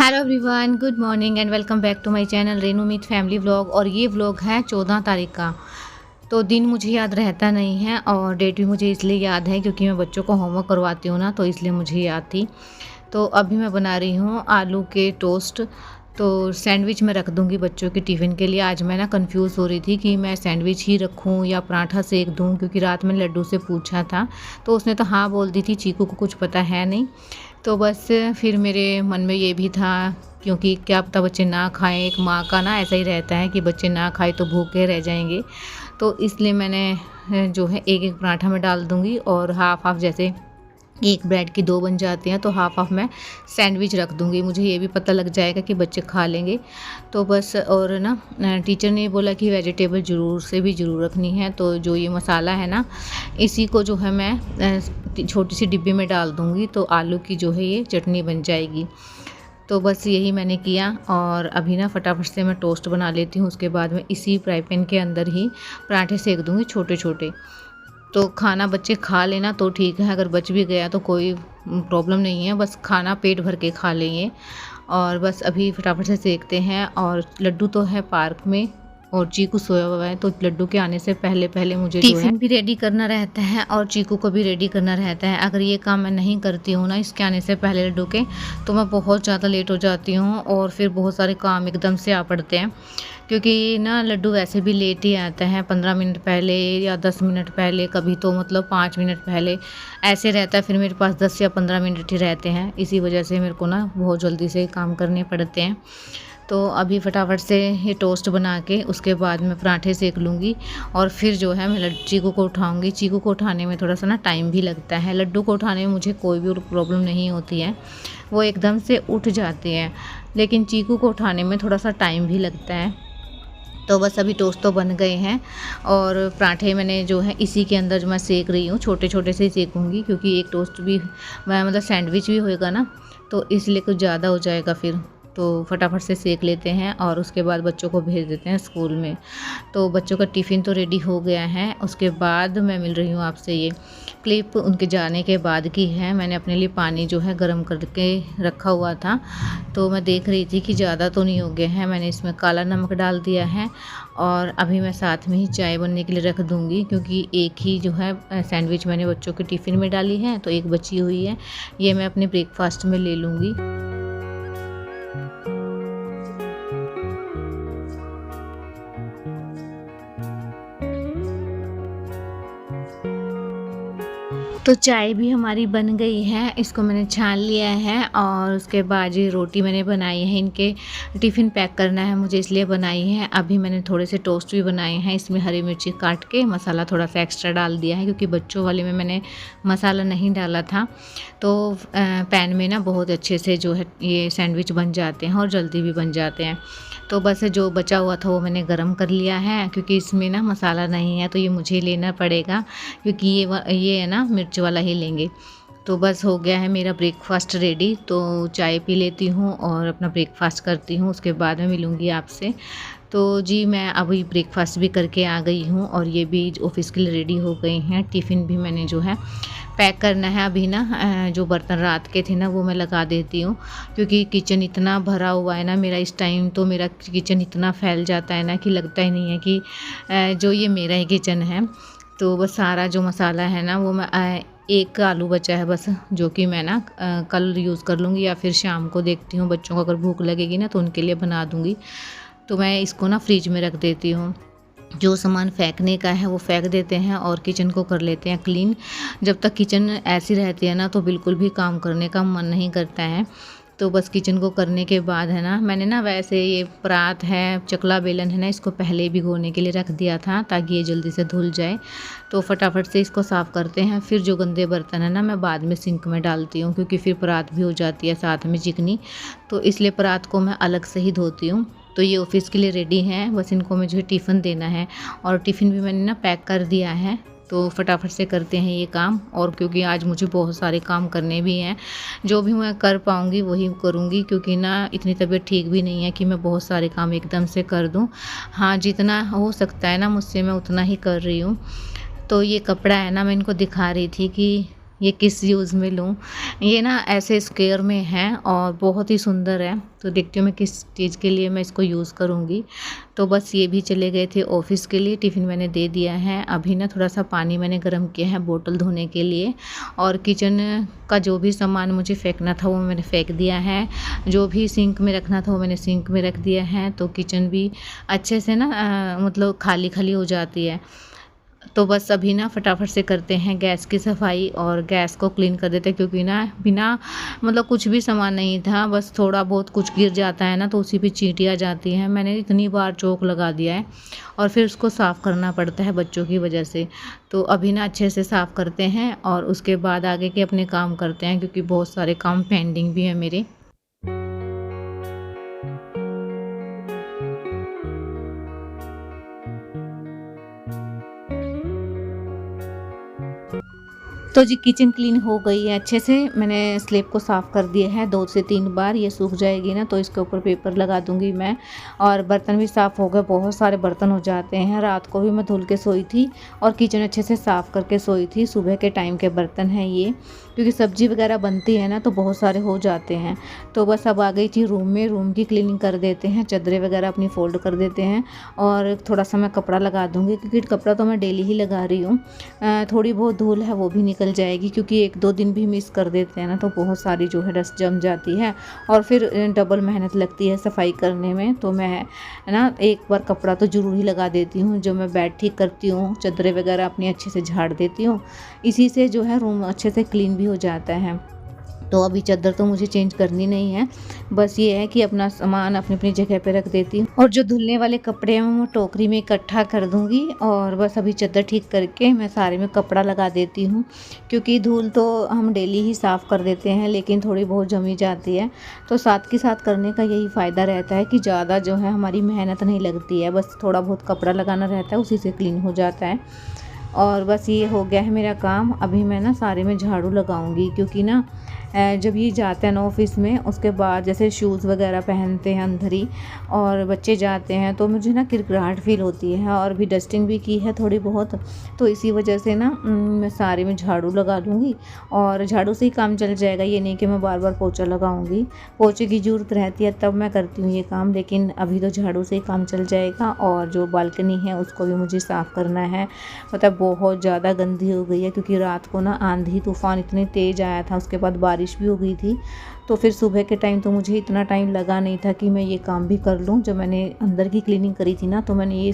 Hello everyone, good morning and welcome back to my channel Renu Meet family vlog. और ये vlog है 14 तारीख का। तो दिन मुझे याद रहता नहीं है और डेट भी मुझे इसलिए याद है क्योंकि मैं बच्चों को होमवर्क करवाती हूँ ना, तो इसलिए मुझे याद थी। तो अभी मैं बना रही हूँ आलू के टोस्ट। तो सैंडविच मैं रख दूँगी बच्चों के टिफ़िन के लिए। आज मैं ना कंफ्यूज हो रही थी कि मैं सैंडविच ही रखूँ या पराठा सेक दूँ, क्योंकि रात में लड्डू से पूछा था तो उसने तो हाँ बोल दी थी, चीकू को कुछ पता है नहीं। तो बस फिर मेरे मन में ये भी था, क्योंकि क्या पता बच्चे ना खाएं। एक माँ का ना ऐसा ही रहता है कि बच्चे ना खाए तो भूखे रह जाएंगे। तो इसलिए मैंने जो है एक एक पराठा में डाल दूँगी और हाफ़ हाफ़, जैसे एक ब्रेड की दो बन जाती हैं तो हाफ़ हाफ़ मैं सैंडविच रख दूँगी। मुझे ये भी पता लग जाएगा कि बच्चे खा लेंगे। तो बस, और ना टीचर ने बोला कि वेजिटेबल ज़रूर से भी ज़रूर रखनी है। तो जो ये मसाला है ना, इसी को जो है मैं छोटी सी डिब्बी में डाल दूँगी, तो आलू की जो है ये चटनी बन जाएगी। तो बस यही मैंने किया और अभी ना फटाफट से मैं टोस्ट बना लेती हूँ। उसके बाद में इसी फ्राई पैन के अंदर ही पराठे सेक दूँगी छोटे छोटे। तो खाना बच्चे खा लेना तो ठीक है, अगर बच भी गया तो कोई प्रॉब्लम नहीं है, बस खाना पेट भर के खा लेंगे। और बस अभी फटाफट से सेकते हैं। और लड्डू तो है पार्क में और चीकू सोया हुआ है, तो लड्डू के आने से पहले पहले मुझे जो है टिफ़िन भी रेडी करना रहता है और चीकू को भी रेडी करना रहता है। अगर ये काम मैं नहीं करती हूँ ना इसके आने से पहले लड्डू के, तो मैं बहुत ज़्यादा लेट हो जाती हूँ और फिर बहुत सारे काम एकदम से आ पड़ते हैं। क्योंकि ना लड्डू वैसे भी लेट ही आता है, 15 मिनट पहले या 10 मिनट पहले, कभी तो मतलब 5 मिनट पहले ऐसे रहता है। फिर मेरे पास 10 या 15 मिनट ही रहते हैं, इसी वजह से मेरे को ना बहुत जल्दी से काम करने पड़ते हैं। तो अभी फटाफट से ये टोस्ट बना के उसके बाद मैं पराठे सेक लूँगी और फिर जो है मैं चीकू को उठाऊँगी। चीकू को उठाने में थोड़ा सा ना टाइम भी लगता है। लड्डू को उठाने में मुझे कोई भी प्रॉब्लम नहीं होती है, वो एकदम से उठ जाते हैं, लेकिन चीकू को उठाने में थोड़ा सा टाइम भी लगता है। तो बस अभी टोस्ट तो बन गए हैं और पराठे मैंने जो है इसी के अंदर जो मैं सेक रही हूँ, छोटे छोटे से ही सेकूँगी, क्योंकि एक टोस्ट भी मैं मतलब सैंडविच भी होएगा ना, तो इसलिए कुछ ज़्यादा हो जाएगा फिर। तो फटाफट से सेक लेते हैं और उसके बाद बच्चों को भेज देते हैं स्कूल में। तो बच्चों का टिफ़िन तो रेडी हो गया है। उसके बाद मैं मिल रही हूँ आपसे। ये क्लिप उनके जाने के बाद की है। मैंने अपने लिए पानी जो है गर्म करके रखा हुआ था, तो मैं देख रही थी कि ज़्यादा तो नहीं हो गया है। मैंने इसमें काला नमक डाल दिया है और अभी मैं साथ में ही चाय बनने के लिए रख दूँगी, क्योंकि एक ही जो है सैंडविच मैंने बच्चों के टिफ़िन में डाली है, तो एक बची हुई है, ये मैं अपने ब्रेकफास्ट में ले लूँगी। तो चाय भी हमारी बन गई है, इसको मैंने छान लिया है और उसके बाद ये रोटी मैंने बनाई है। इनके टिफ़िन पैक करना है मुझे, इसलिए बनाई है। अभी मैंने थोड़े से टोस्ट भी बनाए हैं, इसमें हरी मिर्ची काट के मसाला थोड़ा सा एक्स्ट्रा डाल दिया है, क्योंकि बच्चों वाले में मैंने मसाला नहीं डाला था। तो पैन में ना बहुत अच्छे से जो है ये सैंडविच बन जाते हैं और जल्दी भी बन जाते हैं। तो बस जो बचा हुआ था वो मैंने गरम कर लिया है, क्योंकि इसमें ना मसाला नहीं है तो ये मुझे लेना पड़ेगा, क्योंकि ये है ना मिर्च वाला ही लेंगे। तो बस हो गया है मेरा ब्रेकफास्ट रेडी। तो चाय पी लेती हूँ और अपना ब्रेकफास्ट करती हूँ, उसके बाद में मिलूँगी आपसे। तो जी मैं अभी ब्रेकफास्ट भी करके आ गई हूँ और ये भी ऑफ़िस के लिए रेडी हो गई हैं। टिफ़िन भी मैंने जो है पैक करना है। अभी ना जो बर्तन रात के थे ना वो मैं लगा देती हूँ, क्योंकि किचन इतना भरा हुआ है ना मेरा इस टाइम। तो मेरा किचन इतना फैल जाता है ना कि लगता ही नहीं है कि जो ये मेरा ही किचन है। तो बस सारा जो मसाला है ना वो मैं एक आलू बचा है बस, जो कि मैं ना कल यूज़ कर लूँगी या फिर शाम को देखती हूँ, बच्चों को अगर भूख लगेगी ना तो उनके लिए बना दूँगी। तो मैं इसको ना फ्रिज में रख देती हूँ। जो सामान फेंकने का है वो फेंक देते हैं और किचन को कर लेते हैं क्लीन। जब तक किचन ऐसी रहती है ना तो बिल्कुल भी काम करने का मन नहीं करता है। तो बस किचन को करने के बाद है ना, मैंने ना वैसे ये परात है, चकला बेलन है ना, इसको पहले भिगोने के लिए रख दिया था ताकि ये जल्दी से धुल जाए। तो फटाफट से इसको साफ़ करते हैं। फिर जो गंदे बर्तन है ना मैं बाद में सिंक में डालती हूँ, क्योंकि फिर परात भी हो जाती है साथ में चिकनी। तो इसलिए परात को मैं अलग से ही धोती हूँ। तो ये ऑफ़िस के लिए रेडी हैं, बस इनको मुझे टिफ़िन देना है और टिफ़िन भी मैंने ना पैक कर दिया है। तो फटाफट से करते हैं ये काम। और क्योंकि आज मुझे बहुत सारे काम करने भी हैं, जो भी मैं कर पाऊँगी वही करूँगी, क्योंकि ना इतनी तबीयत ठीक भी नहीं है कि मैं बहुत सारे काम एकदम से कर दूँ। हाँ, जितना हो सकता है ना मुझसे मैं उतना ही कर रही हूँ। तो ये कपड़ा है ना, मैं इनको दिखा रही थी कि ये किस यूज़ में लूँ। ये ना ऐसे स्क्वायर में है और बहुत ही सुंदर है, तो देखती हूँ मैं किस चीज़ के लिए मैं इसको यूज़ करूँगी। तो बस ये भी चले गए थे ऑफ़िस के लिए, टिफ़िन मैंने दे दिया है। अभी ना थोड़ा-सा पानी मैंने गर्म किया है बोतल धोने के लिए, और किचन का जो भी सामान मुझे फेंकना था वो मैंने फेंक दिया है। जो भी सिंक में रखना था वो मैंने सिंक में रख दिया है, तो किचन भी अच्छे से ना मतलब खाली-खाली हो जाती है। तो बस अभी ना फटाफट से करते हैं गैस की सफाई और गैस को क्लीन कर देते हैं, क्योंकि ना बिना मतलब कुछ भी सामान नहीं था, बस थोड़ा बहुत कुछ गिर जाता है ना तो उसी पे चींटी आ जाती है। मैंने इतनी बार चौक लगा दिया है और फिर उसको साफ़ करना पड़ता है बच्चों की वजह से। तो अभी ना अच्छे से साफ़ करते हैं और उसके बाद आगे के अपने काम करते हैं, क्योंकि बहुत सारे काम पेंडिंग भी हैं मेरे। तो जी किचन क्लीन हो गई है अच्छे से। मैंने स्लेब को साफ़ कर दिया है 2 से 3 बार। ये सूख जाएगी ना तो इसके ऊपर पेपर लगा दूंगी मैं। और बर्तन भी साफ़ हो गए, बहुत सारे बर्तन हो जाते हैं। रात को भी मैं धुल के सोई थी और किचन अच्छे से साफ़ करके सोई थी। सुबह के टाइम के बर्तन हैं ये, क्योंकि सब्ज़ी वगैरह बनती है ना तो बहुत सारे हो जाते हैं। तो बस अब आ गई थी रूम में, रूम की क्लीनिंग कर देते हैं, चादरें वगैरह अपनी फ़ोल्ड कर देते हैं और थोड़ा सा मैं कपड़ा लगा दूँगी, क्योंकि कपड़ा तो मैं डेली ही लगा रही हूँ। थोड़ी बहुत धूल है वो भी निकल जाएगी, क्योंकि 1-2 दिन भी मिस कर देते हैं ना तो बहुत सारी जो है डस्ट जम जाती है और फिर डबल मेहनत लगती है सफाई करने में। तो मैं ना एक बार कपड़ा तो ज़रूर ही लगा देती हूँ। जो मैं बेड ठीक करती हूँ, चादरें वगैरह अपनी अच्छे से झाड़ देती हूँ, इसी से जो है रूम अच्छे से क्लीन भी हो जाता है। तो अभी चादर तो मुझे चेंज करनी नहीं है, बस ये है कि अपना सामान अपनी अपनी जगह पे रख देती हूँ और जो धुलने वाले कपड़े हैं वो टोकरी में इकट्ठा कर दूँगी। और बस अभी चादर ठीक करके मैं सारे में कपड़ा लगा देती हूँ, क्योंकि धूल तो हम डेली ही साफ़ कर देते हैं लेकिन थोड़ी बहुत जमी जाती है। तो साथ के साथ करने का यही फ़ायदा रहता है कि ज़्यादा जो है हमारी मेहनत नहीं लगती है, बस थोड़ा बहुत कपड़ा लगाना रहता है, उसी से क्लीन हो जाता है। और बस ये हो गया है मेरा काम। अभी मैं ना सारे में झाड़ू लगाऊंगी, क्योंकि ना जब ये जाते हैं ना ऑफिस में, उसके बाद जैसे शूज़ वगैरह पहनते हैं अंदर ही और बच्चे जाते हैं तो मुझे ना किरकिराहट फील होती है। और भी डस्टिंग भी की है थोड़ी बहुत, तो इसी वजह से ना मैं सारे में झाड़ू लगा दूँगी और झाड़ू से ही काम चल जाएगा। ये नहीं कि मैं बार बार पोछा लगाऊंगी, पोछे की ज़रूरत रहती है तब मैं करती हूँ ये काम, लेकिन अभी तो झाड़ू से ही काम चल जाएगा। और जो बालकनी है उसको भी मुझे साफ़ करना है, मतलब बहुत ज़्यादा गंदी हो गई है, क्योंकि रात को ना आंधी तूफ़ान इतनी तेज़ आया था, उसके बाद बारिश भी हो गई थी। तो फिर सुबह के टाइम तो मुझे इतना टाइम लगा नहीं था कि मैं ये काम भी कर लूँ। जब मैंने अंदर की क्लीनिंग करी थी ना तो मैंने ये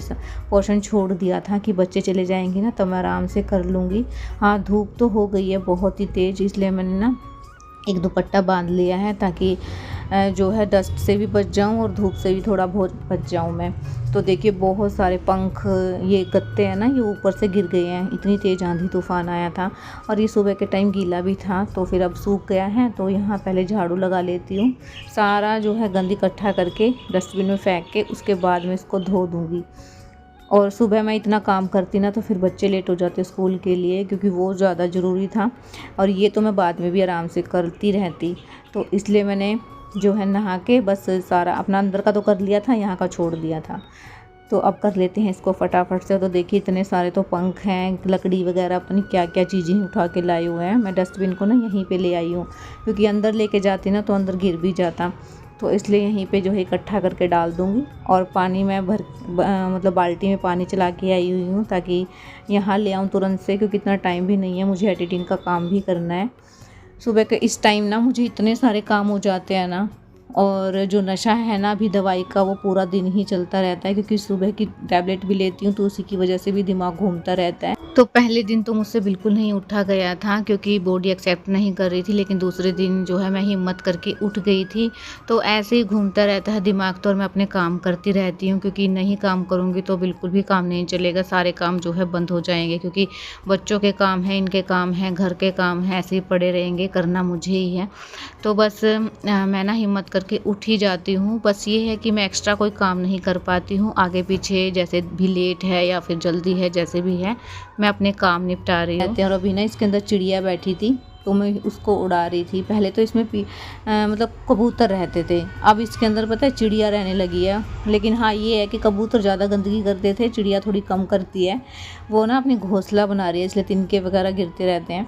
पोर्शन छोड़ दिया था कि बच्चे चले जाएंगे ना तो मैं आराम से कर लूँगी। हाँ, धूप तो हो गई है बहुत ही तेज़, इसलिए मैंने ना एक दुपट्टा बांध लिया है ताकि जो है डस्ट से भी बच जाऊं और धूप से भी थोड़ा बहुत बच जाऊं मैं। तो देखिए बहुत सारे पंख, ये गत्ते हैं ना, ये ऊपर से गिर गए हैं, इतनी तेज़ आंधी तूफ़ान आया था। और ये सुबह के टाइम गीला भी था तो फिर अब सूख गया है। तो यहाँ पहले झाड़ू लगा लेती हूँ, सारा जो है गंद इकट्ठा करके डस्टबिन में फेंक के उसके बाद में इसको धो दूँगी। और सुबह मैं इतना काम करती ना तो फिर बच्चे लेट हो जाते स्कूल के लिए, क्योंकि वो ज़्यादा ज़रूरी था। और ये तो मैं बाद में भी आराम से करती रहती, तो इसलिए मैंने जो है नहा के बस सारा अपना अंदर का तो कर लिया था, यहाँ का छोड़ दिया था। तो अब कर लेते हैं इसको फटाफट से। तो देखिए इतने सारे तो पंख हैं, लकड़ी वगैरह, अपनी क्या क्या चीज़ें उठा के लाए हुए हैं। मैं डस्टबिन को ना यहीं पे ले आई हूँ, क्योंकि अंदर लेके जाती ना तो अंदर गिर भी जाता, तो इसलिए यहीं पे जो है इकट्ठा करके डाल दूँगी। और पानी मैं मतलब बाल्टी में पानी चला के आई हुई हूँ ताकि यहाँ ले आऊँ तुरंत से, क्योंकि इतना टाइम भी नहीं है, मुझे एडिटिंग का काम भी करना है। सुबह के इस टाइम ना मुझे इतने सारे काम हो जाते हैं ना, और जो नशा है ना अभी दवाई का वो पूरा दिन ही चलता रहता है, क्योंकि सुबह की टैबलेट भी लेती हूँ तो उसी की वजह से भी दिमाग घूमता रहता है। तो पहले दिन तो मुझसे बिल्कुल नहीं उठा गया था, क्योंकि बॉडी एक्सेप्ट नहीं कर रही थी, लेकिन दूसरे दिन जो है मैं हिम्मत करके उठ गई थी। तो ऐसे ही घूमता रहता है दिमाग, तो और मैं अपने काम करती रहती हूँ, क्योंकि नहीं काम करूँगी तो बिल्कुल भी काम नहीं चलेगा, सारे काम जो है बंद हो जाएंगे, क्योंकि बच्चों के काम हैं, इनके काम हैं, घर के काम हैं, ऐसे ही पड़े रहेंगे, करना मुझे ही है। तो बस मैं ना हिम्मत करके उठ ही जाती हूँ। बस ये है कि मैं एक्स्ट्रा कोई काम नहीं कर पाती हूँ, आगे पीछे जैसे भी लेट है या फिर जल्दी है, जैसे भी है मैं अपने काम निपटा रही हूँ। और अभी ना इसके अंदर चिड़िया बैठी थी तो मैं उसको उड़ा रही थी। पहले तो इसमें मतलब कबूतर रहते थे, अब इसके अंदर पता है चिड़िया रहने लगी है। लेकिन हाँ ये है कि कबूतर ज़्यादा गंदगी करते थे, चिड़िया थोड़ी कम करती है। वो ना अपनी घोंसला बना रही है, इसलिए तिनके वगैरह गिरते रहते हैं।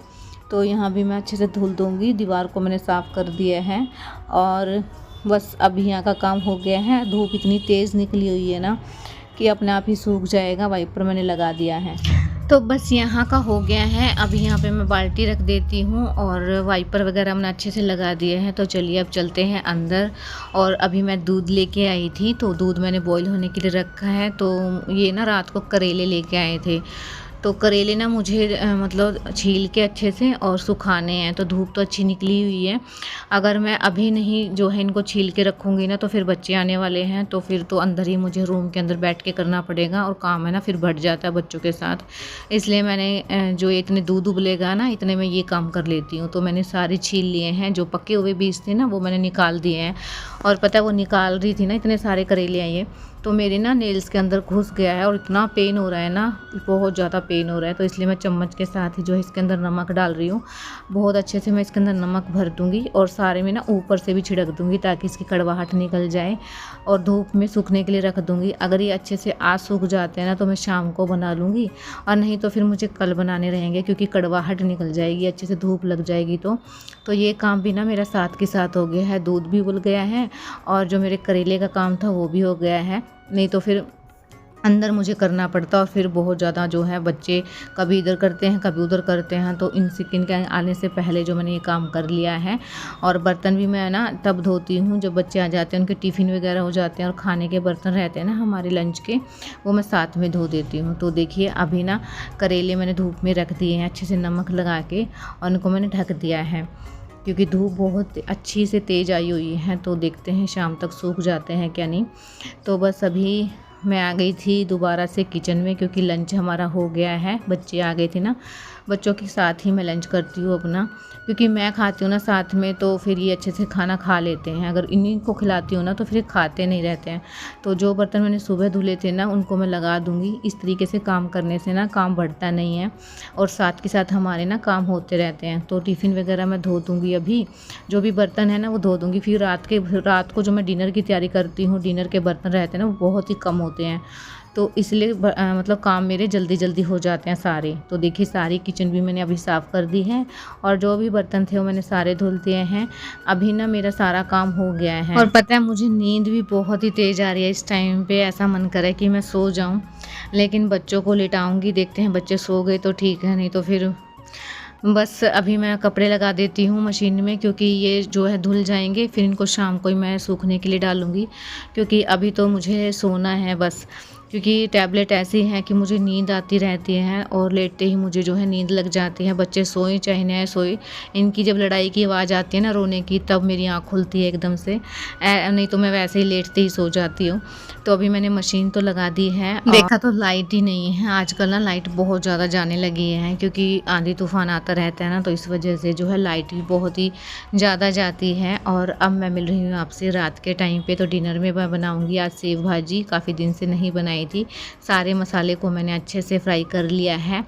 तो यहाँ भी मैं अच्छे से धुल दूँगी। दीवार को मैंने साफ़ कर दिया है और बस अब यहाँ का काम हो गया है। धूप इतनी तेज़ निकली हुई है ना कि अपने आप ही सूख जाएगा। वाइपर मैंने लगा दिया है। तो बस यहाँ का हो गया है। अब यहाँ पे मैं बाल्टी रख देती हूँ और वाइपर वगैरह मैंने अच्छे से लगा दिए हैं। तो चलिए अब चलते हैं अंदर। और अभी मैं दूध लेके आई थी, तो दूध मैंने बॉईल होने के लिए रखा है। तो ये ना रात को करेले लेके आए थे, तो करेले ना मुझे मतलब छील के अच्छे से और सुखाने हैं। तो धूप तो अच्छी निकली हुई है। अगर मैं अभी नहीं जो है इनको छील के रखूँगी ना, तो फिर बच्चे आने वाले हैं, तो फिर तो अंदर ही मुझे रूम के अंदर बैठ के करना पड़ेगा और काम है ना फिर बढ़ जाता है बच्चों के साथ। इसलिए मैंने जो इतने दूध उबलेगा ना इतने में ये काम कर लेती हूँ। तो मैंने सारे छील लिए हैं। जो पके हुए बीज थे ना वो मैंने निकाल दिए हैं। और पता है वो निकाल रही थी ना, इतने सारे करेले आए तो मेरे ना नेल्स के अंदर घुस गया है और इतना पेन हो रहा है ना, बहुत ज़्यादा पेन हो रहा है। तो इसलिए मैं चम्मच के साथ ही जो है इसके अंदर नमक डाल रही हूँ। बहुत अच्छे से मैं इसके अंदर नमक भर दूँगी और सारे में ना ऊपर से भी छिड़क दूँगी ताकि इसकी कड़वाहट निकल जाए। और धूप में सूखने के लिए रख दूँगी। अगर ये अच्छे से आज सूख जाते हैं ना तो मैं शाम को बना लूँगी, और नहीं तो फिर मुझे कल बनाने रहेंगे क्योंकि कड़वाहट निकल जाएगी, अच्छे से धूप लग जाएगी। तो ये काम भी ना मेरा साथ के साथ हो गया है। दूध भी उबल गया है और जो मेरे करेले का काम था वो भी हो गया है। नहीं तो फिर अंदर मुझे करना पड़ता और फिर बहुत ज़्यादा जो है बच्चे कभी इधर करते हैं कभी उधर करते हैं। तो इनके आने से पहले जो मैंने ये काम कर लिया है। और बर्तन भी मैं ना तब धोती हूँ जब बच्चे आ जाते हैं, उनके टिफ़िन वगैरह हो जाते हैं और खाने के बर्तन रहते हैं ना हमारे लंच के, वो मैं साथ में धो देती हूँ। तो देखिए अभी ना करेले मैंने धूप में रख दिए हैं अच्छे से नमक लगा के, और उनको मैंने ढक दिया है क्योंकि धूप बहुत अच्छी से तेज़ आई हुई है। तो देखते हैं शाम तक सूख जाते हैं क्या नहीं। तो बस अभी मैं आ गई थी दोबारा से किचन में क्योंकि लंच हमारा हो गया है। बच्चे आ गए थे ना, बच्चों के साथ ही मैं लंच करती हूँ अपना, क्योंकि मैं खाती हूँ ना साथ में तो फिर ये अच्छे से खाना खा लेते हैं। अगर इन्हीं को खिलाती हूँ ना तो फिर खाते नहीं रहते हैं। तो जो बर्तन मैंने सुबह धुले थे ना उनको मैं लगा दूँगी। इस तरीके से काम करने से ना काम बढ़ता नहीं है और साथ के साथ हमारे ना काम होते रहते हैं। तो टिफ़िन वगैरह मैं धो दूँगी, अभी जो भी बर्तन है ना वो धो दूँगी। फिर रात को जो मैं डिनर की तैयारी करती हूँ, डिनर के बर्तन रहते हैं ना वो बहुत ही कम होते हैं। तो इसलिए मतलब काम मेरे जल्दी जल्दी हो जाते हैं सारे। तो देखिए सारी किचन भी मैंने अभी साफ़ कर दी है और जो भी बर्तन थे वो मैंने सारे धुल दिए हैं। अभी ना मेरा सारा काम हो गया है। और पता है मुझे नींद भी बहुत ही तेज़ आ रही है इस टाइम पे। ऐसा मन करे कि मैं सो जाऊं, लेकिन बच्चों को लेटाऊंगी। देखते हैं बच्चे सो गए तो ठीक है, नहीं तो फिर बस अभी मैं कपड़े लगा देती हूँ मशीन में, क्योंकि ये जो है धुल जाएंगे। फिर इनको शाम को ही मैं सूखने के लिए डालूँगी, क्योंकि अभी तो मुझे सोना है बस। क्योंकि टैबलेट ऐसी है कि मुझे नींद आती रहती है और लेटते ही मुझे जो है नींद लग जाती है। बच्चे सोए चाहे न सोए, इनकी जब लड़ाई की आवाज़ आती है ना रोने की, तब मेरी आँख खुलती है एकदम से। नहीं तो मैं वैसे ही लेटते ही सो जाती हूँ। तो अभी मैंने मशीन तो लगा दी है। देखा तो लाइट ही नहीं है आजकल ना, लाइट बहुत ज़्यादा जाने लगी है क्योंकि आंधी तूफान आता रहता है ना, तो इस वजह से जो है लाइट भी बहुत ही ज़्यादा जाती है। और अब मैं मिल रही हूँ आपसे रात के टाइम पे। तो डिनर में मैं बनाऊँगी आज सेव भाजी, काफ़ी दिन से नहीं बनाई थी। सारे मसाले को मैंने अच्छे से फ्राई कर लिया है।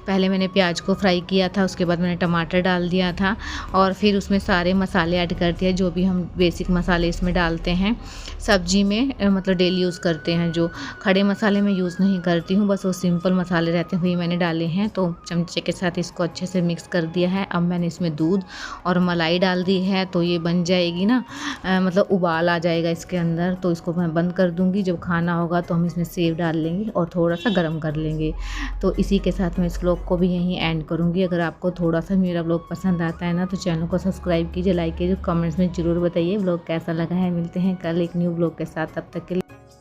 पहले मैंने प्याज को फ्राई किया था, उसके बाद मैंने टमाटर डाल दिया था और फिर उसमें सारे मसाले ऐड कर दिया जो भी हम बेसिक मसाले इसमें डालते हैं सब्जी में, मतलब डेली यूज़ करते हैं। जो खड़े मसाले मैं यूज़ नहीं करती हूँ, बस वो सिंपल मसाले रहते हैं वही मैंने डाले हैं। तो चमचे के साथ इसको अच्छे से मिक्स कर दिया है। अब मैंने इसमें दूध और मलाई डाल दी है, तो ये बन जाएगी ना, मतलब उबाल आ जाएगा इसके अंदर। तो इसको मैं बंद कर दूँगी। जब खाना होगा तो हम इसमें सेव डाल लेंगे और थोड़ा सा गर्म कर लेंगे। तो इसी के साथ मैं इस व्लॉग को भी यहीं एंड करूँगी। अगर आपको थोड़ा सा मेरा व्लॉग पसंद आता है ना तो चैनल को सब्सक्राइब कीजिए, लाइक कीजिए, कमेंट्स में ज़रूर बताइए व्लॉग कैसा लगा है। मिलते हैं कल एक न्यू व्लॉग के साथ, तब तक के लिए।